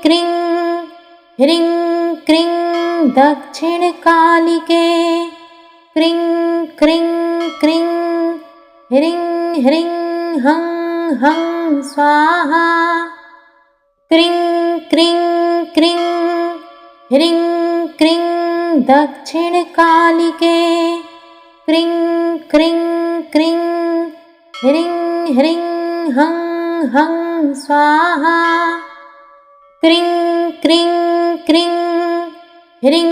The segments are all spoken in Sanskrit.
क्रीं ह्रीं क्रीं दक्षिणकालिके क्रीं क्रीं क्रीं ह्रीं ह्रीं हं हं स्वाहा क्रीं क्रीं क्रीं ह्रीं क्रीं दक्षिणकालिके क्रीं क्रीं क्रीं ह्रीं ह्रीं हं हं स्वाहा क्रीं क्रीं क्रीं ह्रीं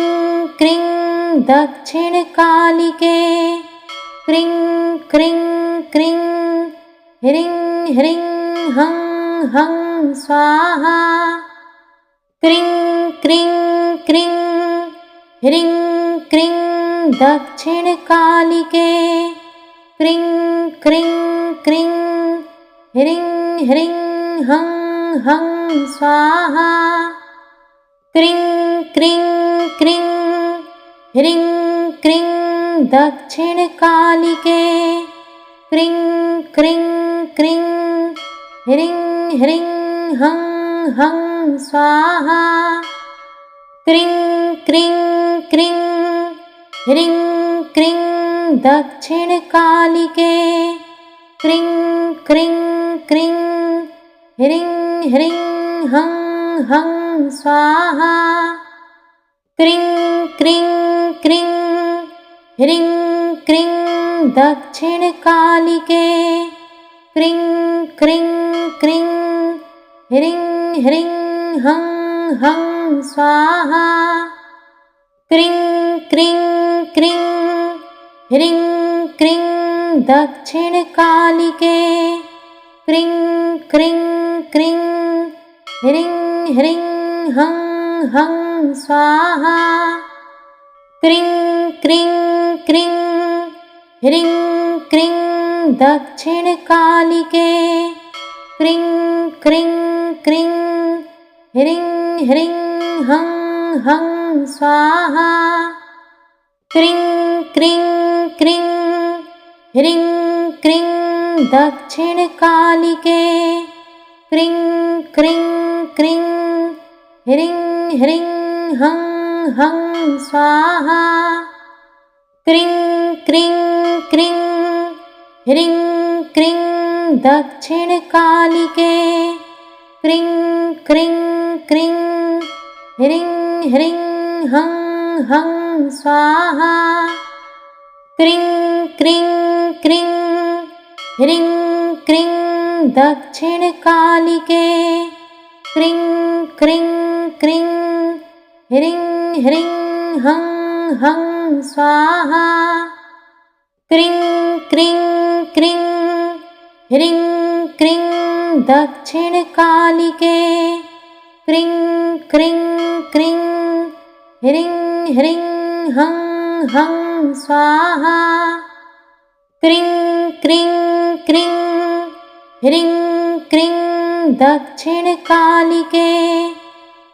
क्रीं दक्षिणकालिके क्रीं क्रीं क्रीं ह्रीं ह्रीं हं हं स्वाहा क्रीं क्रीं क्रीं ह्रीं क्रीं दक्षिणकालिके क्रीं क्रीं क्रीं ह्रीं ह्रीं हं हं स्वाहा क्रीं क्रीं क्रीं ह्रीं क्रीं दक्षिणकालिके क्रीं क्रीं क्रीं ह्रीं ह्रीं हं हं स्वाहा क्रीं क्रीं क्रीं ह्रीं क्रीं दक्षिणकालिके क्रीं क्रीं क्रीं ह्रीं ह्रीं हं हं स्वाहा क्रीं क्रीं क्रीं ह्रीं क्रीं दक्षिणकालिके क्रीं क्रीं क्रीं ह्रीं ह्रीं हं हं स्वाहा क्रीं क्रीं क्रीं ह्रीं क्रीं दक्षिणकालिके क्रीं क्रीं क्रीं ह्रीं ह्रीं हं हं स्वाहा क्रीं क्रीं क्रीं ह्रीं क्रीं दक्षिणकालिके क्रीं क्रीं क्रीं ह्रीं ह्रीं हं हं स्वाहा क्रीं क्रीं क्रीं ह्रीं क्रीं दक्षिणकालिके क्रीं क्रीं क्रीं ह्रीं ह्रीं हं हं स्वाहा क्रीं क्रीं क्रीं ह्रीं क्रीं दक्षिणकालिके क्रीं क्रीं क्रीं ह्रीं ह्रीं हं हं स्वाहा क्रीं क्रीं क्रीं ह्रीं क्रीं दक्षिणकालिके क्रीं क्रीं क्रीं ह्रीं ह्रीं हं हं स्वाहा क्रीं क्रीं क्रीं ह्रीं क्रीं दक्षिणकालिके क्रीं क्रीं क्रीं ह्रीं ह्रीं हं हं स्वाहा क्रीं क्रीं क्रीं ह्रीं क्रीं दक्षिणकालिके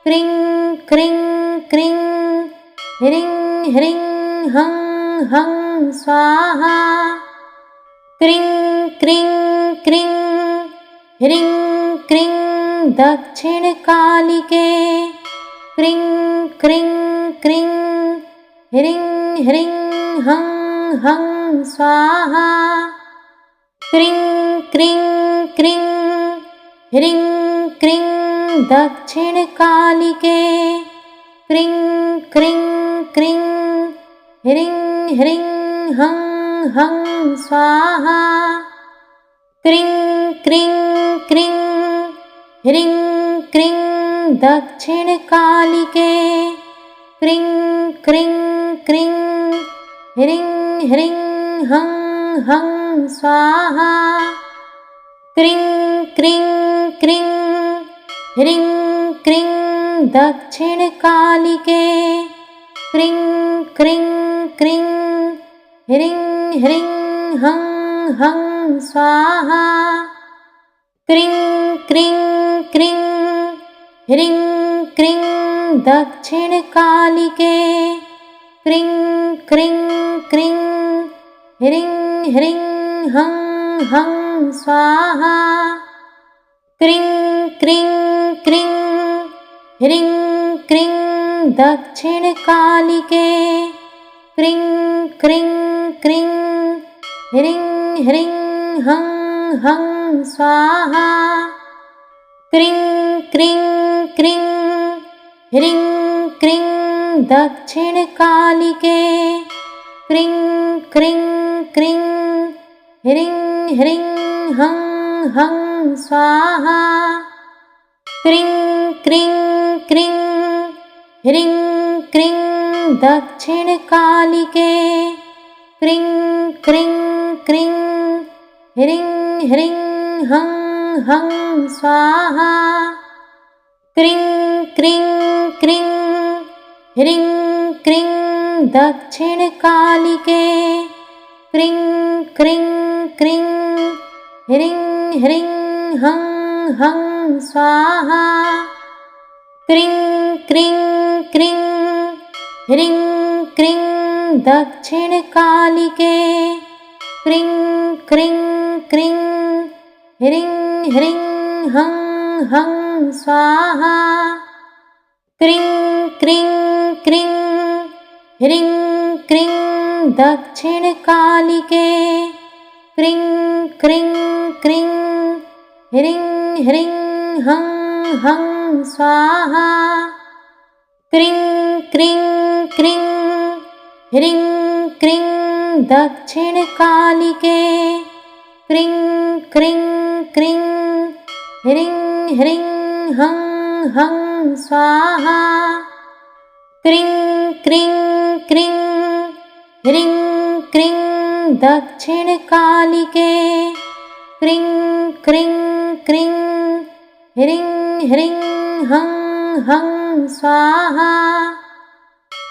क्रीं क्रीं क्रीं ह्रीं ह्रीं हं हं स्वाहा क्रीं क्रीं क्रीं ह्रीं क्रीं दक्षिणकालिके क्रीं क्रीं क्रीं ह्रीं ह्रीं हं हं स्वाहा क्रीं क्रीं क्रीं ह्रीं क्रीं दक्षिणकालिके क्रीं क्रीं क्रीं ह्रीं ह्रीं हं हं स्वाहा क्रीं क्रीं क्रीं ह्रीं क्रीं दक्षिणकालिके क्रीं क्रीं क्रीं ह्रीं ह्रीं हं हं स्वाहा क्रीं क्रीं क्रीं ह्रीं क्रीं दक्षिणकालिके क्रीं क्रीं क्रीं ह्रीं ह्रीं हं हं स्वाहा क्रीं क्रीं क्रीं ह्रीं क्रीं दक्षिणकालिके क्रीं क्रीं क्रीं ह्रीं ह्रीं हं हं स्वाहा क्रीं क्रीं क्रीं ह्रीं क्रीं दक्षिणकालिके क्रीं क्रीं क्रीं ह्रीं ह्रीं हं हं स्वाहा क्रीं क्रीं क्रीं ह्रीं क्रीं दक्षिणकालिके क्रीं क्रीं क्रीं ह्रीं ह्रीं हं हं स्वाहा क्रीं क्रीं क्रीं ह्रीं क्रीं दक्षिणकालिके क्रीं क्रीं क्रीं ह्रीं ह्रीं हं हं स्वाहा क्रीं क्रीं क्रीं ह्रीं क्रीं दक्षिणकालिके क्रीं क्रीं क्रीं ह्रीं ह्रीं हं हं स्वाहा क्रीं क्रीं क्रीं ह्रीं क्रीं दक्षिणकालिके क्रीं क्रीं क्रीं ह्रीं ह्रीं हं हं स्वाहा क्रीं क्रीं क्रीं ह्रीं क्रीं दक्षिणकालिके क्रीं क्रीं क्रीं ह्रीं ह्रीं हं हं स्वाहा क्रीं क्रीं क्रीं ह्रीं क्रीं दक्षिणकालिके क्रीं क्रीं क्रीं ह्रीं ह्रीं हं हं स्वाहा क्रीं क्रीं क्रीं ह्रीं क्रीं दक्षिणकालिके क्रीं क्रीं क्रीं ह्रीं ह्रीं हं हं स्वाहा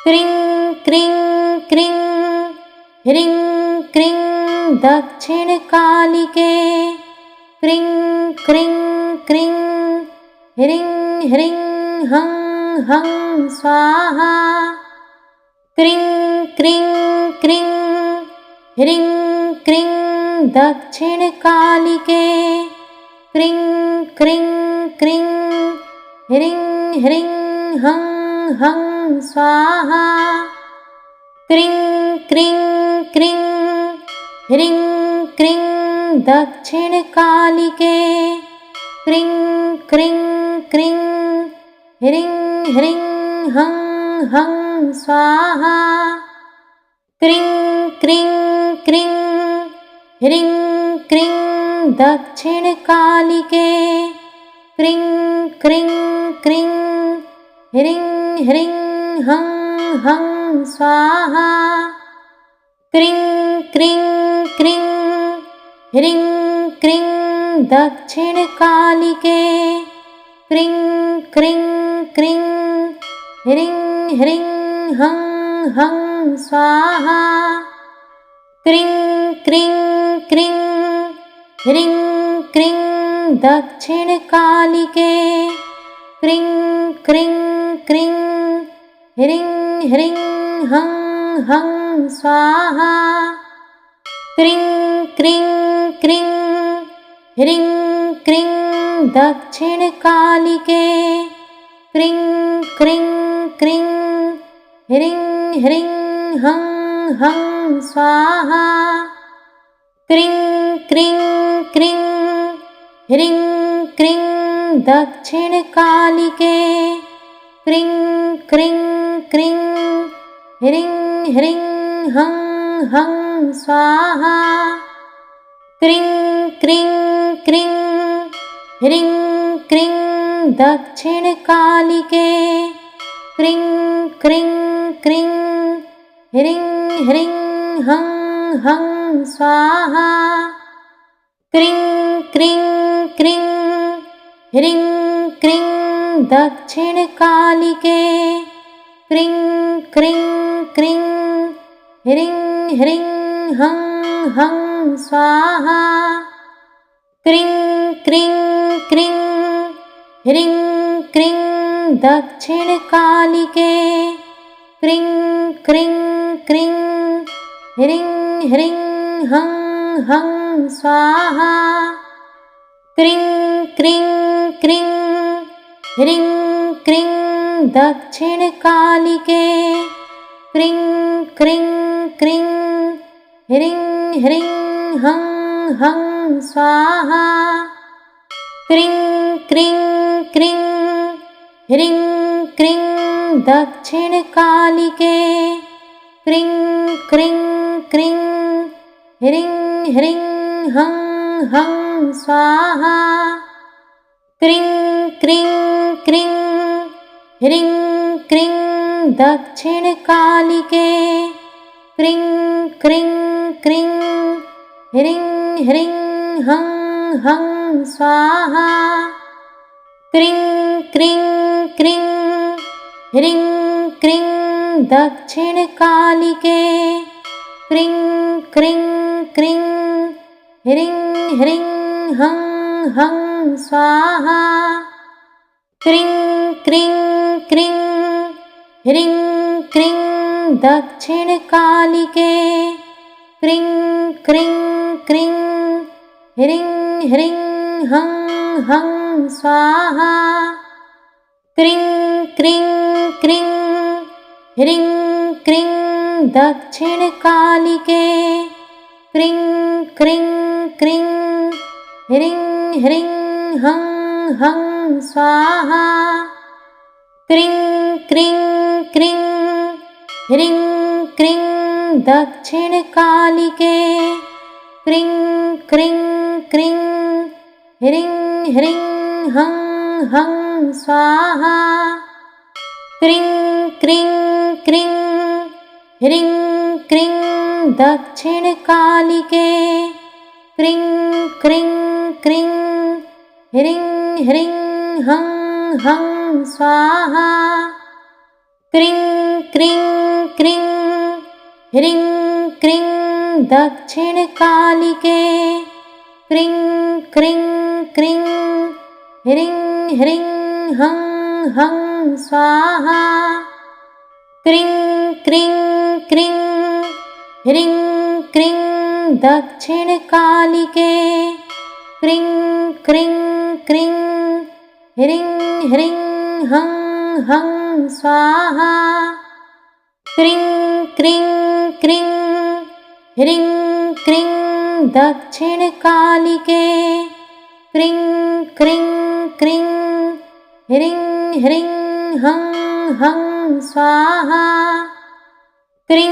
क्रीं क्रीं क्रीं ह्रीं क्रीं दक्षिणकालिके क्रीं क्रीं क्रीं ह्रीं ह्रीं हं हं स्वाहा क्रीं क्रीं क्रीं ह्रीं क्रीं दक्षिणकालिके क्रीं क्रीं क्रीं ह्रीं ह्रीं हं हं स्वाहा क्रीं क्रीं क्रीं ह्रीं क्रीं दक्षिणकालिके क्रीं क्रीं क्रीं ह्रीं ह्रीं हं हं स्वाहा क्रीं क्रीं क्रीं ह्रीं क्रीं दक्षिणकालिके क्रीं क्रीं क्रीं ह्रीं ह्रीं हं हं स्वाहा क्रीं क्रीं क्रीं ह्रीं क्रीं दक्षिणकालिके क्रीं क्रीं क्रीं ह्रीं ह्रीं हं हं स्वाहा क्रीं क्रीं क्रीं ह्रीं क्रीं दक्षिणकालिके क्रीं क्रीं क्रीं ह्रीं ह्रीं हं हं स्वाहा क्रीं क्रीं क्रीं ह्रीं क्रीं दक्षिणकालिके क्रीं क्रीं क्रीं ह्रीं ह्रीं हं हं स्वाहा क्रीं क्रीं क्रीं ह्रीं क्रीं दक्षिणकालिके क्रीं क्रीं क्रीं ह्रीं ह्रीं हं हं स्वाहा क्रीं क्रीं क्रीं ह्रीं क्रीं दक्षिणकालिके क्रीं क्रीं क्रीं ह्रीं ह्रीं हं हं स्वाहा क्रीं क्रीं क्रीं ह्रीं क्रीं दक्षिणकालिके क्रीं क्रीं क्रीं ह्रीं ह्रीं हं हं स्वाहा क्रीं क्रीं क्रीं ह्रीं क्रीं दक्षिणकालिके क्रीं क्रीं क्रीं ह्रीं ह्रीं हं हं स्वाहा क्रीं क्रीं क्रीं ह्रीं क्रीं दक्षिणकालिके क्रीं क्रीं क्रीं ह्रीं ह्रीं हं हं स्वाहा क्रीं क्रीं क्रीं ह्रीं क्रीं दक्षिणकालिके क्रीं क्रीं क्रीं ह्रीं ह्रीं हं हं स्वाहा क्रीं क्रीं क्रीं ह्रीं क्रीं दक्षिणकालिके क्रीं क्रीं क्रीं ह्रीं ह्रीं हं हं स्वाहा क्रीं क्रीं क्रीं ह्रीं क्रीं दक्षिणकालिके क्रीं क्रीं क्रीं ह्रीं ह्रीं हं हं स्वाहा क्रीं क्रीं क्रीं ह्रीं क्रीं दक्षिणकालिके क्रीं क्रीं क्रीं ह्रीं ह्रीं हं हं स्वाहा क्रीं क्रीं क्रीं ह्रीं क्रीं दक्षिणकालिके क्रीं क्रीं क्रीं ह्रीं ह्रीं हं हं स्वाहा क्रीं क्रीं क्रीं ह्रीं क्रीं दक्षिणकालिके क्रीं क्रीं क्रीं ह्रीं ह्रीं हं हं स्वाहा क्रीं क्रीं क्रीं ह्रीं क्रीं दक्षिणकालिके क्रीं क्रीं क्रीं ह्रीं ह्रीं हं हं स्वाहा क्रीं क्रीं क्रीं ह्रीं क्रीं दक्षिणकालिके क्रीं क्रीं क्रीं ह्रीं ह्रीं हं हं स्वाहा क्रीं क्रीं क्रीं ह्रीं क्रीं दक्षिणकालिके क्रीं क्रीं क्रीं ह्रीं ह्रीं हं हं स्वाहा क्रीं क्रीं क्रीं ह्रीं क्रीं दक्षिणकालिके क्रीं क्रीं क्रीं ह्रीं ह्रीं हं हं स्वाहा क्रीं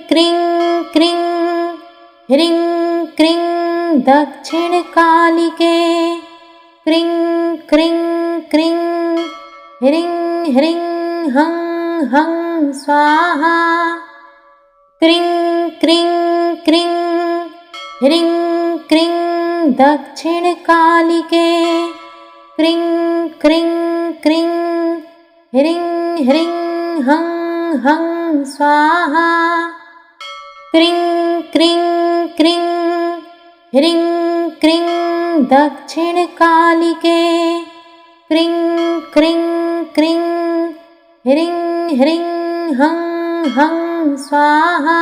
क्रीं क्रीं ह्रीं क्रीं दक्षिणकालिके क्रीं क्रीं क्रीं ह्रीं ह्रीं हं हं स्वाहा क्रीं क्रीं क्रीं ह्रीं क्रीं दक्षिणकालिके क्रीं क्रीं क्रीं ह्रीं ह्रीं हं हं स्वाहा क्रीं क्रीं क्रीं ह्रीं क्रीं दक्षिणकालिके क्रीं क्रीं क्रीं ह्रीं ह्रीं हं हं स्वाहा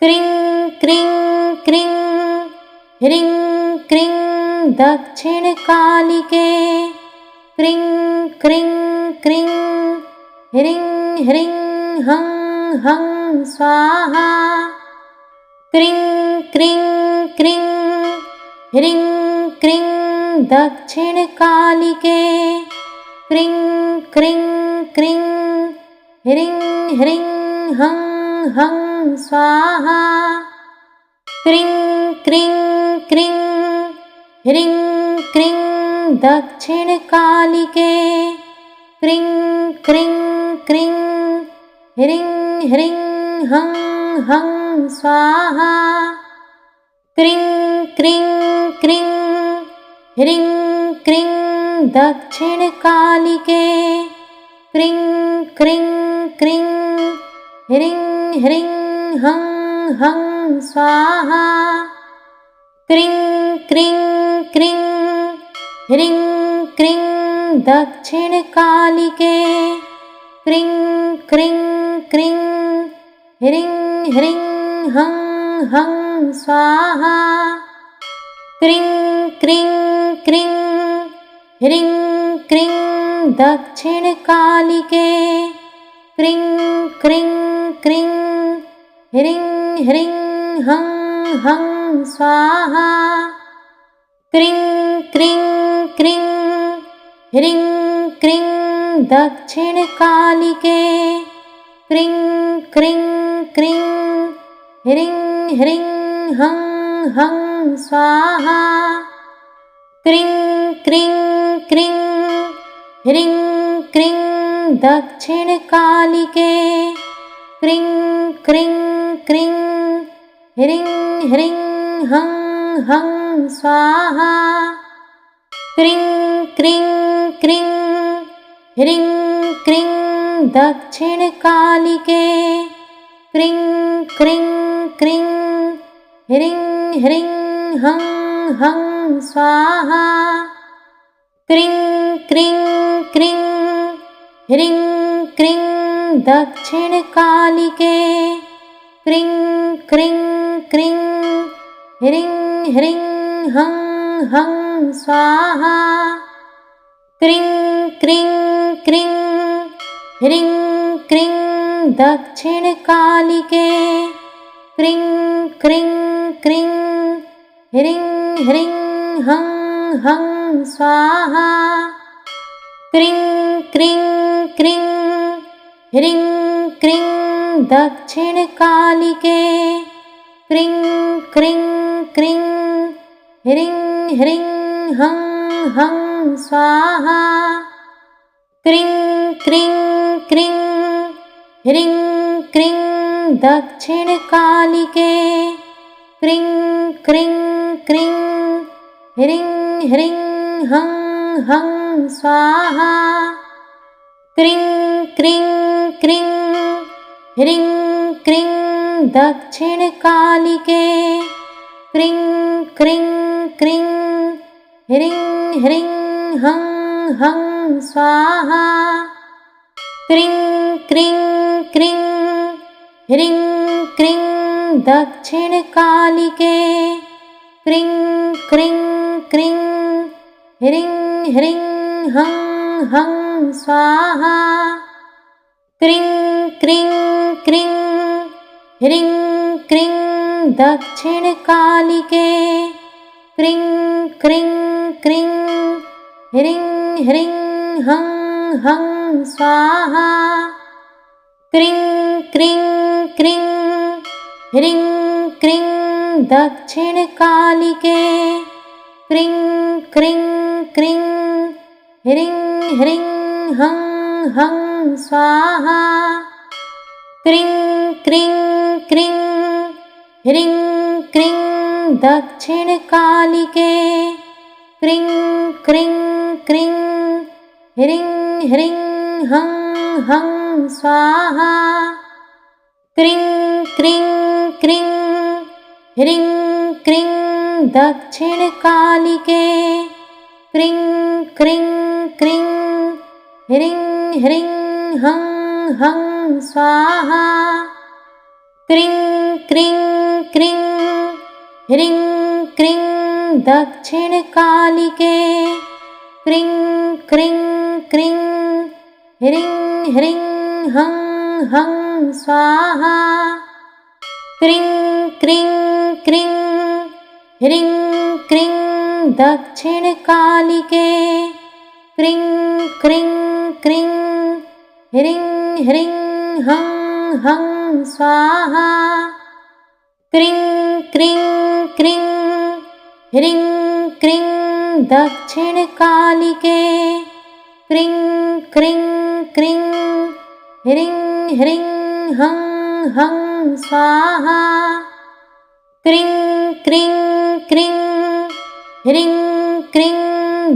क्रीं क्रीं क्रीं ह्रीं क्रीं दक्षिणकालिके क्रीं क्रीं क्रीं ह्रीं ह्रीं हं हं स्वाहा क्रीं क्रीं क्रीं ह्रीं क्रीं दक्षिणकालिके क्रीं क्रीं क्रीं ह्रीं ह्रीं हं हं स्वाहा क्रीं क्रीं क्रीं ह्रीं क्रीं दक्षिणकालिके क्रीं क्रीं क्रीं ह्रीं ह्रीं हं हं स्वाहा क्रीं क्रीं क्रीं ह्रीं क्रीं दक्षिणकालिके क्रीं क्रीं क्रीं ह्रीं ह्रीं हं हं स्वाहा क्रीं क्रीं क्रीं ह्रीं क्रीं दक्षिणकालिके क्रीं क्रीं क्रीं ह्रीं ह्रीं हं हं स्वाहा क्रीं क्रीं क्रीं ह्रीं क्रीं दक्षिणकालिके क्रीं क्रीं क्रीं ह्रीं ह्रीं हं हं स्वाहा क्रीं क्रीं क्रीं ह्रीं क्रीं दक्षिणकालिके क्रीं क्रीं क्रीं ह्रीं ह्रीं हं हं स्वाहा क्रीं क्रीं क्रीं ह्रीं क्रीं दक्षिणकालिके क्रीं क्रीं क्रीं ह्रीं ह्रीं हं हं स्वाहा क्रीं क्रीं क्रीं ह्रीं क्रीं दक्षिणकालिके क्रीं क्रीं क्रीं ह्रीं ह्रीं हं हं स्वाहा क्रीं क्रीं क्रीं ह्रीं क्रीं दक्षिणकालिके क्रीं क्रीं क्रीं ह्रीं ह्रीं हं हं स्वाहा क्रीं क्रीं क्रीं ह्रीं क्रीं दक्षिणकालिके क्रीं क्रीं क्रीं ह्रीं ह्रीं हं हं स्वाहा क्रीं क्रीं क्रीं ह्रीं क्रीं दक्षिणकालिके क्रीं क्रीं क्रीं ह्रीं ह्रीं हं हं स्वाहा क्रीं क्रीं क्रीं ह्रीं क्रीं दक्षिणकालिके क्रीं क्रीं क्रीं ह्रीं ह्रीं हं हं स्वाहा क्रीं क्रीं क्रीं ह्रीं क्रीं दक्षिणकालिके क्रीं क्रीं क्रीं ह्रीं ह्रीं हं हं स्वाहा क्रीं क्रीं क्रीं ह्रीं क्रीं दक्षिणकालिके क्रीं क्रीं क्रीं ह्रीं ह्रीं हं हं स्वाहा क्रीं क्रीं क्रीं ह्रीं क्रीं दक्षिणकालिके क्रीं क्रीं क्रीं ह्रीं ह्रीं हं हं स्वाहा क्रीं क्रीं क्रीं ह्रीं क्रीं दक्षिणकालिके क्रीं क्रीं क्रीं ह्रीं ह्रीं हं हं स्वाहा क्रीं क्रीं क्रीं ह्रीं क्रीं दक्षिणकालिके क्रीं क्रीं क्रीं ह्रीं ह्रीं हं हं स्वाहा क्रीं क्रीं क्रीं ह्रीं क्रीं दक्षिणकालिके क्रीं क्रीं क्रीं ह्रीं ह्रीं हं हं स्वाहा क्रीं क्रीं क्रीं ह्रीं क्रीं दक्षिणकालिके क्रीं क्रीं क्रीं ह्रीं ह्रीं हं हं स्वाहा क्रीं क्रीं क्रीं ह्रीं क्रीं दक्षिणकालिके क्रीं क्रीं क्रीं ह्रीं ह्रीं हं हं स्वाहा क्रीं क्रीं क्रीं ह्रीं क्रीं दक्षिणकालिके क्रीं क्रीं क्रीं ह्रीं ह्रीं हं हं स्वाहा क्रीं क्रीं क्रीं ह्रीं क्रीं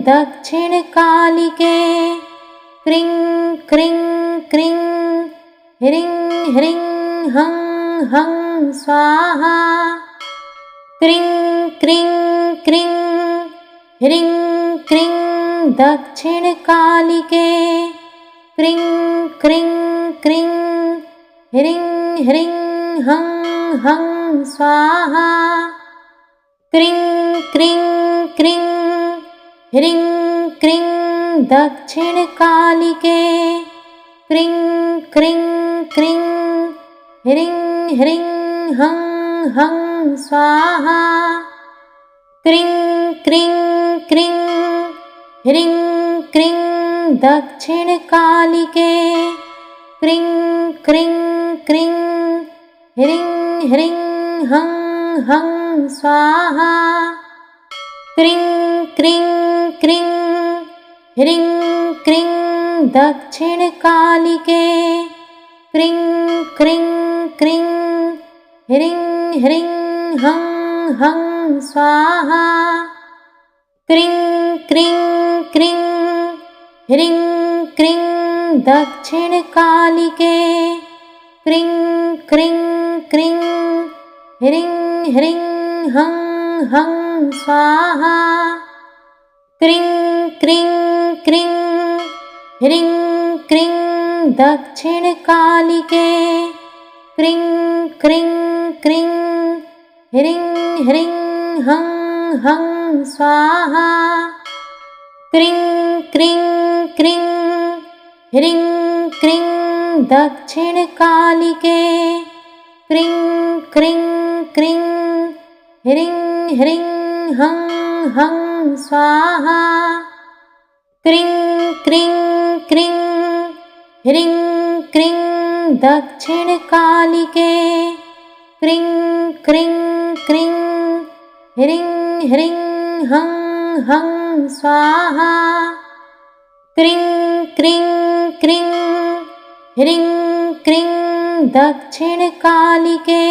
दक्षिणकालिके क्रीं क्रीं क्रीं ह्रीं ह्रीं हं हं स्वाहा क्रीं क्रीं क्रीं ह्रीं क्रीं दक्षिणकालिके क्रीं क्रीं क्रीं ह्रीं ह्रीं हं हं स्वाहा क्रीं क्रीं क्रीं ह्रीं क्रीं दक्षिणकालिके क्रीं क्रीं क्रीं ह्रीं ह्रीं हं हं स्वाहा क्रीं क्रीं क्रीं ह्रीं क्रीं दक्षिणकालिके क्रीं क्रीं क्रीं ह्रीं ह्रीं हं हं स्वाहा क्रीं क्रीं क्रीं ह्रीं क्रीं दक्षिणकालिके क्रीं क्रीं क्रीं ह्रीं ह्रीं हं हं स्वाहा क्रीं क्रीं क्रीं ह्रीं क्रीं दक्षिणकालिके क्रीं क्रीं क्रीं ह्रीं ह्रीं हं हं स्वाहा क्रीं क्रीं क्रीं ह्रीं क्रीं दक्षिणकालिके क्रीं क्रीं क्रीं ह्रीं ह्रीं हं हं स्वाहा क्रीं क्रीं क्रीं ह्रीं क्रीं दक्षिणकालिके क्रीं क्रीं क्रीं ह्रीं ह्रीं हं हं स्वाहा क्रीं क्रीं क्रीं ह्रीं क्रीं दक्षिणकालिके क्रीं क्रीं क्रीं ह्रीं ह्रीं हं हं स्वाहा क्रीं क्रीं क्रीं ह्रीं क्रीं दक्षिणकालिके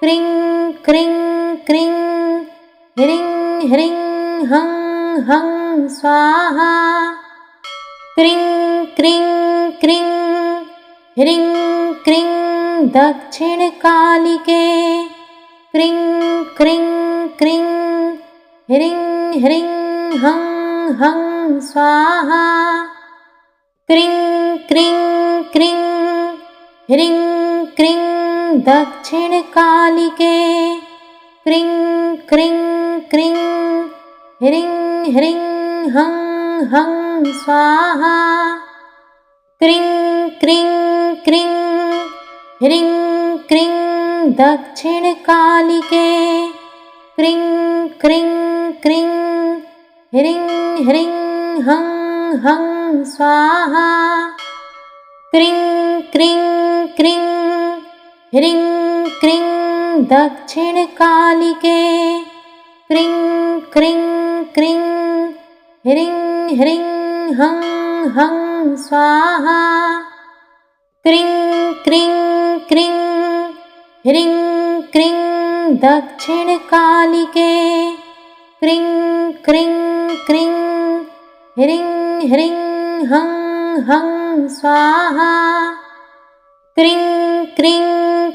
क्रीं क्रीं क्रीं ह्रीं ह्रीं हं हं स्वाहा क्रीं क्रीं क्रीं ह्रीं क्रीं दक्षिणकालिके क्रीं क्रीं क्रीं ह्रीं ह्रीं हं हं स्वाहा क्रीं क्रीं क्रीं ह्रीं क्रीं दक्षिणकालिके क्रीं क्रीं क्रीं ह्रीं ह्रीं हं हं स्वाहा क्रीं क्रीं क्रीं ह्रीं क्रीं दक्षिणकालिके क्रीं क्रीं क्रीं ह्रीं ह्रीं हं हं स्वाहा क्रीं क्रीं क्रीं ह्रीं क्रीं दक्षिणकालिके क्रीं क्रीं क्रीं ह्रीं ह्रीं हं हं स्वाहा क्रीं क्रीं क्रीं ह्रीं क्रीं दक्षिणकालिके क्रीं क्रीं क्रीं ह्रीं ह्रीं हं हं स्वाहा क्रीं क्रीं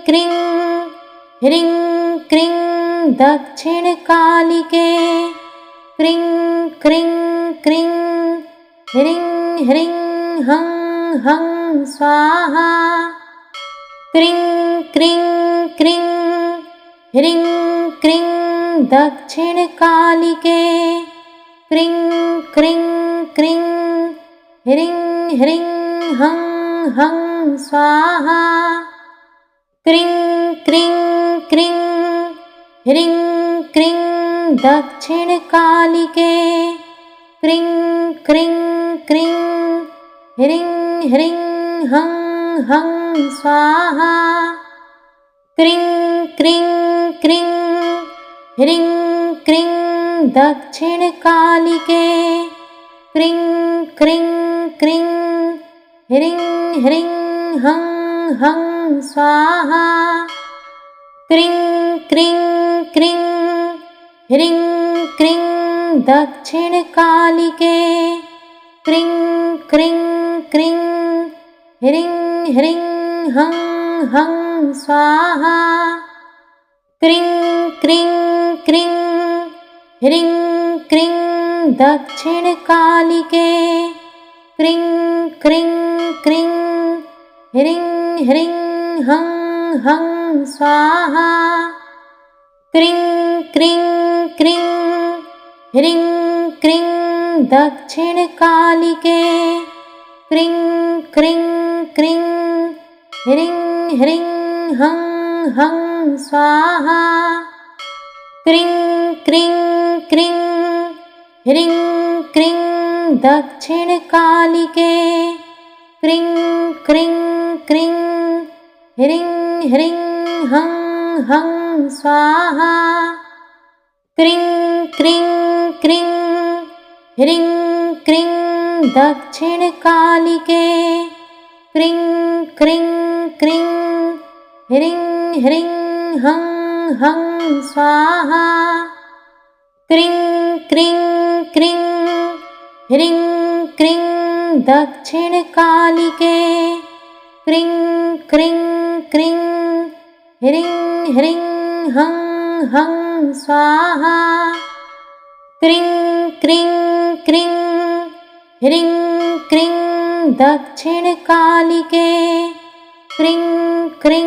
क्रीं ह्रीं क्रीं दक्षिणकालिके क्रीं क्रीं क्रीं ह्रीं ह्रीं हं हं स्वाहा क्रीं क्रीं क्रीं ह्रीं क्रीं दक्षिणकालिके क्रीं क्रीं क्रीं ह्रीं ह्रीं हं हं स्वाहा क्रीं क्रीं क्रीं ह्रीं क्रीं दक्षिणकालिके क्रीं क्रीं क्रीं ह्रीं ह्रीं हं हं स्वाहा क्रीं क्रीं क्रीं ह्रीं क्रीं दक्षिणकालिके क्रीं क्रीं क्रीं ह्रीं ह्रीं हं हं स्वाहा क्रीं क्रीं क्रीं ह्रीं क्रीं दक्षिणकालिके क्रीं क्रीं क्रीं ह्रीं ह्रीं हं हं स्वाहा क्रीं क्रीं क्रीं ह्रीं क्रीं दक्षिणकालिके क्रीं क्रीं क्रीं ह्रीं ह्रीं हं हं स्वाहा क्रीं क्रीं क्रीं ह्रीं क्रीं दक्षिणकालिके क्रीं क्रीं क्रीं ह्रीं ह्रीं हं हं स्वाहा क्रीं क्रीं क्रीं ह्रीं क्रीं दक्षिणकालिके क्रीं क्रीं क्रीं ह्रीं ह्रीं हं हं स्वाहा क्रीं क्रीं क्रीं ह्रीं क्रीं दक्षिणकालिके क्रीं क्रीं क्रीं ह्रीं ह्रीं हं हं स्वाहा क्रीं क्रीं क्रीं ह्रीं क्रीं दक्षिणकालिके क्रीं क्रीं क्रीं ह्रीं ह्रीं हं हं स्वाहा क्रीं क्रीं क्रीं ह्रीं क्रीं दक्षिणकालिके क्रीं क्रीं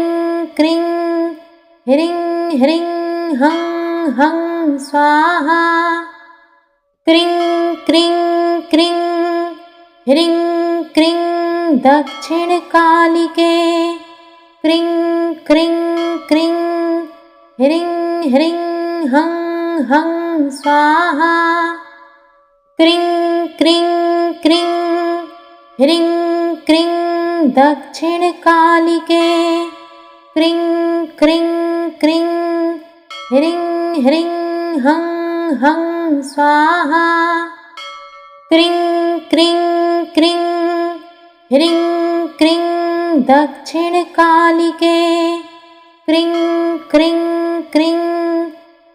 क्रीं ह्रीं ह्रीं हं हं स्वाहा क्रीं क्रीं क्रीं ह्रीं क्रीं दक्षिणकालिके क्रीं क्रीं क्रीं ह्रीं ह्रीं हं हं स्वाहा क्रीं क्रीं क्रीं ह्रीं क्रीं दक्षिणकालिके क्रीं क्रीं क्रीं ह्रीं ह्रीं हं हं स्वाहा क्रीं क्रीं क्रीं ह्रीं क्रीं दक्षिणकालिके क्रीं क्रीं क्रीं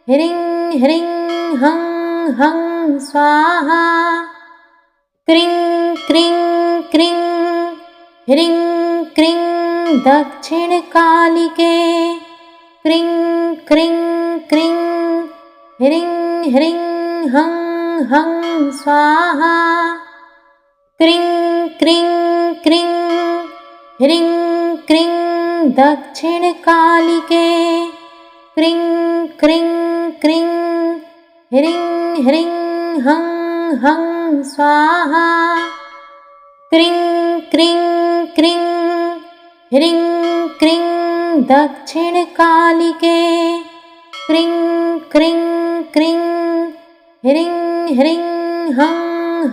ह्रीं ह्रीं हं हं स्वाहा क्रीं क्रीं क्रीं ह्रीं क्रीं दक्षिणकालिके क्रीं क्रीं क्रीं ह्रीं ह्रीं हं हं स्वाहा क्रीं क्रीं क्रीं ह्रीं क्रीं दक्षिणकालिके क्रीं क्रीं क्रीं ह्रीं ह्रीं हं हं स्वाहा क्रीं क्रीं क्रीं ह्रीं क्रीं दक्षिणकालिके क्रीं क्रीं क्रीं ह्रीं ह्रीं हं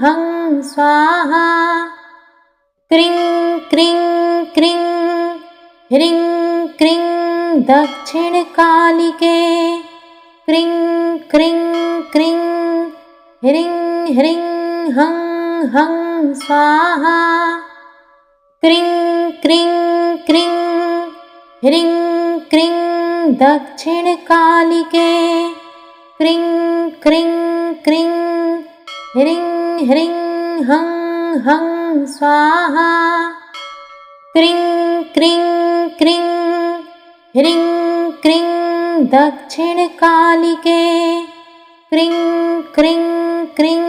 हं स्वाहा क्रीं क्रीं क्रीं ह्रीं क्रीं दक्षिणकालिके क्रीं क्रीं क्रीं ह्रीं ह्रीं हं हं स्वाहा क्रीं क्रीं क्रीं ह्रीं क्रीं दक्षिणकालिके क्रीं क्रीं क्रीं ह्रीं ह्रीं हं हं स्वाहा क्रीं क्रीं क्रीं ह्रीं क्रीं दक्षिणकालिके क्रीं क्रीं क्रीं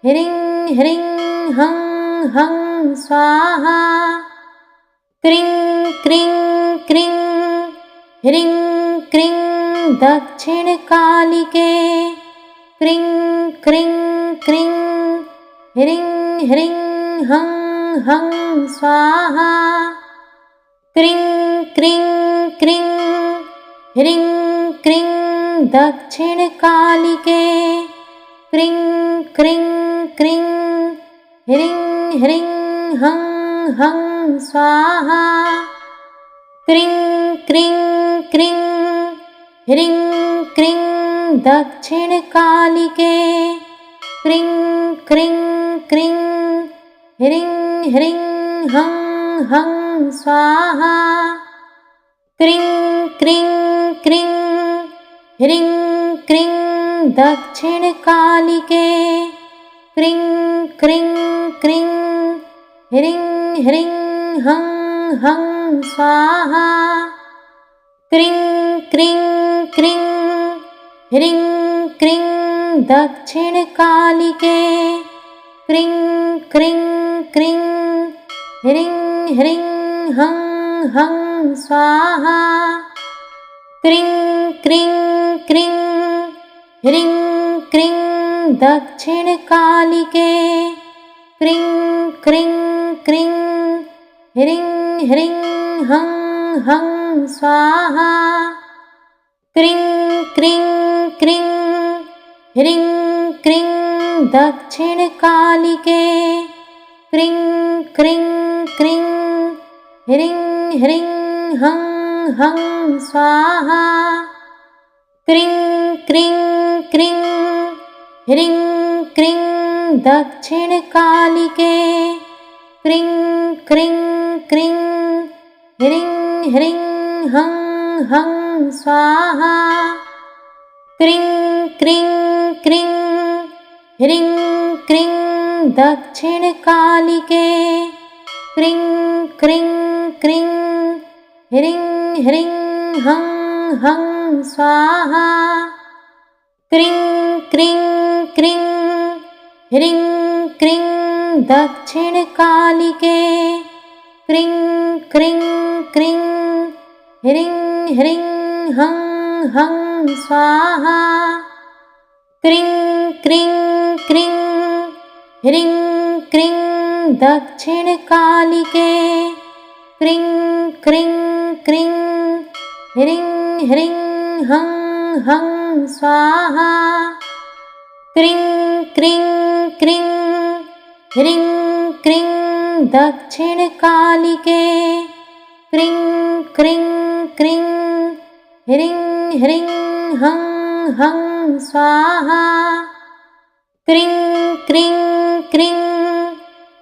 ह्रीं ह्रीं हं हं स्वाहा क्रीं क्रीं क्रीं ह्रीं क्रीं दक्षिणकालिके क्रीं क्रीं क्रीं ह्रीं ह्रीं हं हं स्वाहा क्रीं क्रीं क्रीं ह्रीं क्रीं दक्षिणकालिके क्रीं क्रीं क्रीं ह्रीं ह्रीं हं हं स्वाहा क्रीं क्रीं क्रीं ह्रीं क्रीं दक्षिणकालिके क्रीं क्रीं क्रीं ह्रीं ह्रीं हं हं स्वाहा क्रीं क्रीं क्रीं ह्रीं क्रीं दक्षिणकालिके क्रीं क्रीं क्रीं ह्रीं ह्रीं हं हं स्वाहा क्रीं क्रीं क्रीं ह्रीं क्रीं दक्षिणकालिके क्रीं क्रीं क्रीं ह्रीं ह्रीं हं हं स्वाहा क्रीं क्रीं क्रीं ह्रीं क्रीं दक्षिणकालिके क्रीं क्रीं क्रीं ह्रीं ह्रीं हं हं स्वाहा क्रीं क्रीं क्रीं ह्रीं क्रीं दक्षिणकालिके क्रीं क्रीं क्रीं ह्रीं ह्रीं हं हं स्वाहा क्रीं क्रीं क्रीं ह्रीं क्रीं दक्षिणकालिके क्रीं क्रीं क्रीं ह्रीं ह्रीं हं हं स्वाहा क्रीं क्रीं क्रीं ह्रीं क्रीं दक्षिणकालिके क्रीं क्रीं क्रीं ह्रीं ह्रीं हं हं स्वाहा क्रीं क्रीं क्रीं ह्रीं क्रीं दक्षिणकालिके क्रीं क्रीं क्रीं ह्रीं ह्रीं हं हं स्वाहा क्रीं क्रीं क्रीं ह्रीं क्रीं दक्षिणकालिके क्रीं क्रीं क्रीं ह्रीं ह्रीं हं हं स्वाहा क्रीं क्रीं क्रीं ह्रीं क्रीं दक्षिणकालिके क्रीं क्रीं क्रीं ह्रीं ह्रीं हं हं स्वाहा क्रीं क्रीं क्रीं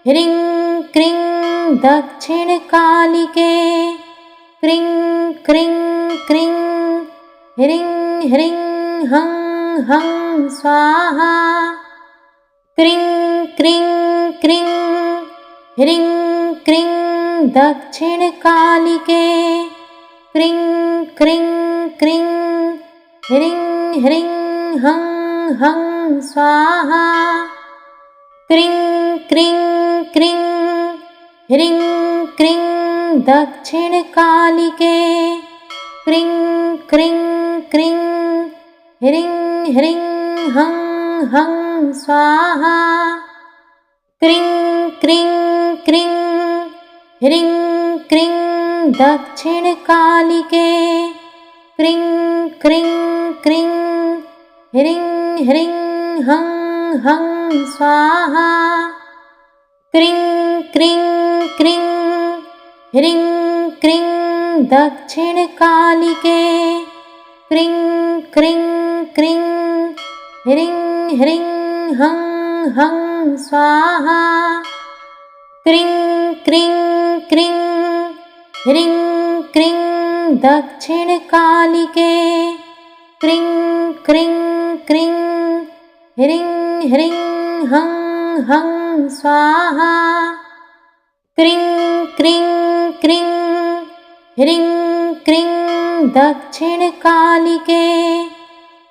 ह्रीं क्रीं दक्षिणकालिके क्रीं क्रीं क्रीं ह्रीं ह्रीं हं हं स्वाहा क्रीं क्रीं क्रीं ह्रीं क्रीं दक्षिणकालिके क्रीं क्रीं क्रीं ह्रीं ह्रीं हं हं स्वाहा क्रीं क्रीं क्रीं ह्रीं क्रीं दक्षिणकालिके क्रीं क्रीं क्रीं ह्रीं ह्रीं हं हं स्वाहा क्रीं क्रीं क्रीं ह्रीं क्रीं दक्षिणकालिके क्रीं क्रीं क्रीं ह्रीं ह्रीं हं हं स्वाहा क्रीं क्रीं क्रीं ह्रीं क्रीं दक्षिणकालिके क्रीं क्रीं क्रीं ह्रीं ह्रीं हं हं स्वाहा क्रीं क्रीं क्रीं ह्रीं क्रीं दक्षिणकालिके क्रीं क्रीं क्रीं ह्रीं ह्रीं हं हं स्वाहा क्रीं क्रीं क्रीं ह्रीं क्रीं दक्षिणकालिके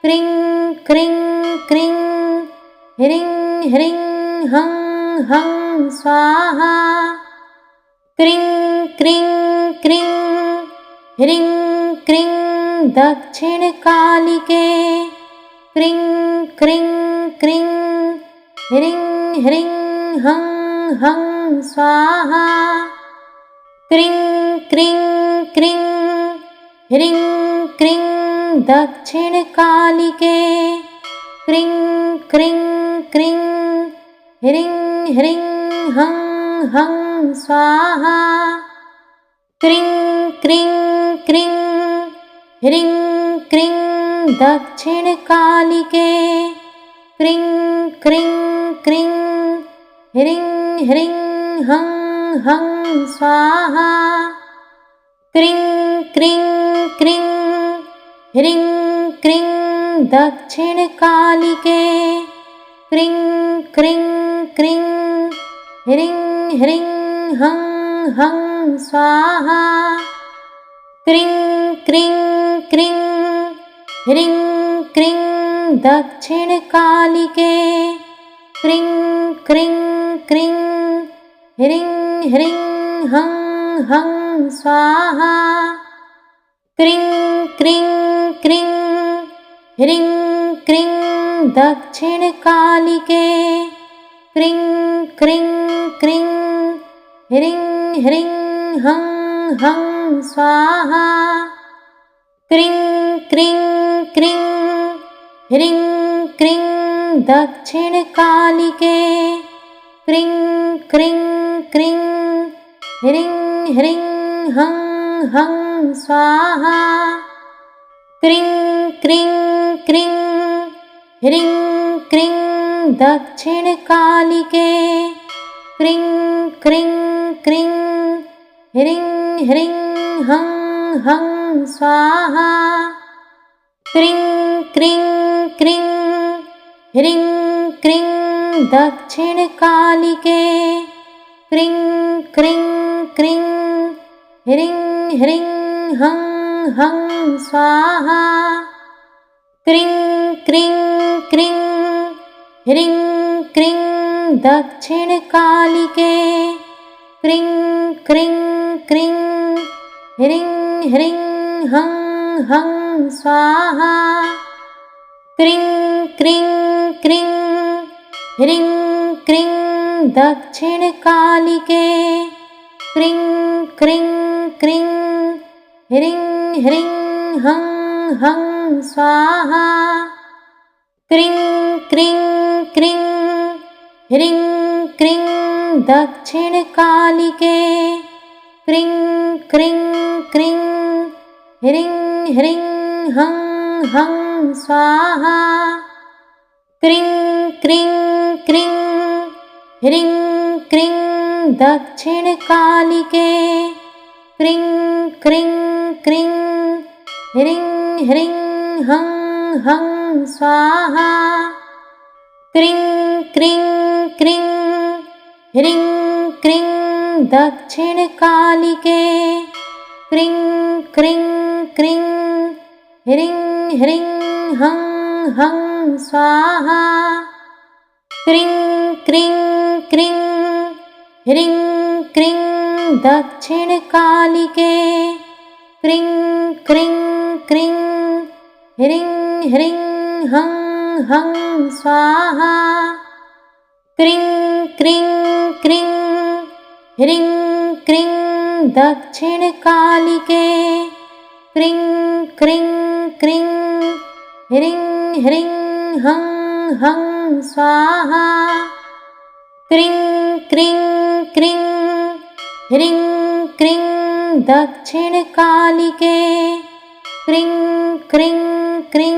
क्रीं क्रीं क्रीं ह्रीं ह्रीं हं हं स्वाहा क्रीं क्रीं क्रीं ह्रीं क्रीं दक्षिणकालिके क्रीं क्रीं क्रीं ह्रीं ह्रीं हं हं स्वाहा क्रीं क्रीं क्रीं ह्रीं क्रीं दक्षिणकालिके क्रीं क्रीं क्रीं ह्रीं ह्रीं हं हं स्वाहा क्रीं क्रीं क्रीं ह्रीं क्रीं दक्षिणकालिके क्रीं क्रीं क्रीं ह्रीं ह्रीं हं हं स्वाहा क्रीं क्रीं क्रीं ह्रीं क्रीं दक्षिणकालिके क्रीं क्रीं क्रीं ह्रीं ह्रीं हं हं स्वाहा क्रीं क्रीं क्रीं ह्रीं क्रीं दक्षिणकालिके क्रीं क्रीं क्रीं ह्रीं ह्रीं हं हं स्वाहा क्रीं क्रीं क्रीं ह्रीं क्रीं दक्षिणकालिके क्रीं क्रीं क्रीं ह्रीं ह्रीं हं हं स्वाहा क्रीं क्रीं क्रीं ह्रीं क्रीं दक्षिणकालिके क्रीं क्रीं क्रीं ह्रीं ह्रीं हं हं स्वाहा क्रीं क्रीं क्रीं ह्रीं क्रीं दक्षिणकालिके क्रीं क्रीं क्रीं ह्रीं ह्रीं हं हं स्वाहा क्रीं क्रीं क्रीं ह्रीं क्रीं दक्षिणकालिके क्रीं क्रीं क्रीं ह्रीं ह्रीं हं हं स्वाहा क्रीं क्रीं क्रीं ह्रीं क्रीं दक्षिणकालिके क्रीं क्रीं क्रीं ह्रीं ह्रीं हं हं स्वाहा क्रीं क्रीं क्रीं ह्रीं क्रीं दक्षिणकालिके क्रीं क्रीं क्रीं ह्रीं ह्रीं हं हं स्वाहा क्रीं क्रीं क्रीं ह्रीं क्रीं दक्षिणकालिके क्रीं क्रीं क्रीं ह्रीं ह्रीं हं हं स्वाहा क्रीं क्रीं क्रीं ह्रीं क्रीं दक्षिणकालिके क्रीं क्रीं क्रीं ह्रीं ह्रीं हं हं स्वाहा क्रीं क्रीं क्रीं ह्रीं क्रीं दक्षिणकालिके क्रीं क्रीं क्रीं ह्रीं ह्रीं हं हं स्वाहा क्रीं क्रीं क्रीं ह्रीं क्रीं दक्षिणकालिके क्रीं क्रीं क्रीं ह्रीं ह्रीं हं हं स्वाहा क्रीं क्रीं क्रीं ह्रीं क्रीं दक्षिणकालिके क्रीं क्रीं क्रीं ह्रीं ह्रीं हं हं स्वाहा क्रीं क्रीं क्रीं ह्रीं क्रीं दक्षिणकालिके क्रीं क्रीं क्रीं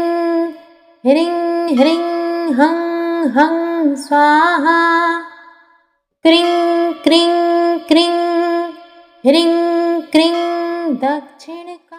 ह्रीं ह्रीं हं हं स्वाहा क्रीं क्रीं क्रीं ह्रीं क्रीं दक्षिणकालिके